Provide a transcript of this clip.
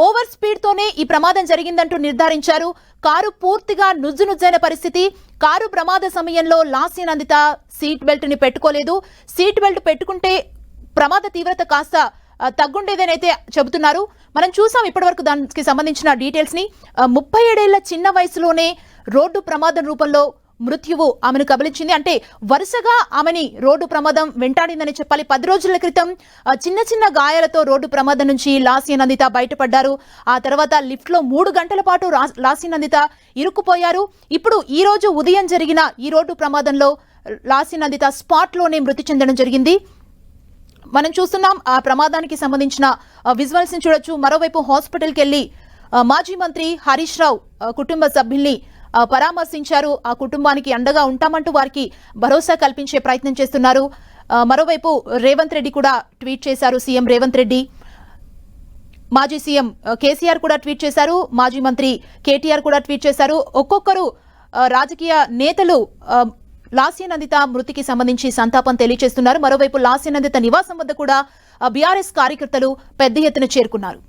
Over speed తోనే ఈ ప్రమాదం జరిగిందంటూ నిర్ధారించారు. కారు పూర్తిగా నుజ్జునుజ్జైన పరిస్థితి. కారు ప్రమాద సమయంలో లాస్య నందిత సీట్ బెల్ట్ ని పెట్టుకోలేదు. సీట్ బెల్ట్ పెట్టుకుంటే ప్రమాద తీవ్రత కాస్త తగ్గుండేదనైతే చెబుతున్నారు. మనం చూసాం ఇప్పటివరకు దానికి సంబంధించిన డీటెయిల్స్ ని. 37 ఏళ్ల చిన్న వయసులోనే రోడ్డు ప్రమాదం రూపంలో మృత్యువు ఆమెను కబలించింది. అంటే వరుసగా ఆమెని రోడ్డు ప్రమాదం వెంటాడిందని చెప్పాలి. 10 రోజుల క్రితం చిన్న చిన్న గాయాలతో రోడ్డు ప్రమాదం నుంచి లాస్య నందిత బయటపడ్డారు. ఆ తర్వాత లిఫ్ట్ లో 3 గంటల పాటు లాస్య నందిత ఇరుక్కుపోయారు. ఇప్పుడు ఈ రోజు ఉదయం జరిగిన ఈ రోడ్డు ప్రమాదంలో లాస్య నందిత స్పాట్ లోనే మృతి చెందడం జరిగింది. మనం చూస్తున్నాం ఆ ప్రమాదానికి సంబంధించిన విజువల్స్ ని చూడొచ్చు. మరోవైపు హాస్పిటల్కి వెళ్లి మాజీ మంత్రి హరీష్ రావు కుటుంబ సభ్యుల్ని పరామర్శించారు. ఆ కుటుంబానికి అండగా ఉంటామంటూ వారికి భరోసా కల్పించే ప్రయత్నం చేస్తున్నారు. మరోవైపు రేవంత్ రెడ్డి కూడా ట్వీట్ చేశారు. సీఎం రేవంత్ రెడ్డి, మాజీ సీఎం కేసీఆర్ కూడా ట్వీట్ చేశారు. మాజీ మంత్రి కేటీఆర్ కూడా ట్వీట్ చేశారు. ఒక్కొక్కరు రాజకీయ నేతలు లాస్య నందిత మృతికి సంబంధించి సంతాపం తెలియజేస్తున్నారు. మరోవైపు లాస్య నందిత నివాసం వద్ద కూడా బీఆర్ఎస్ కార్యకర్తలు పెద్ద ఎత్తున చేరుకున్నారు.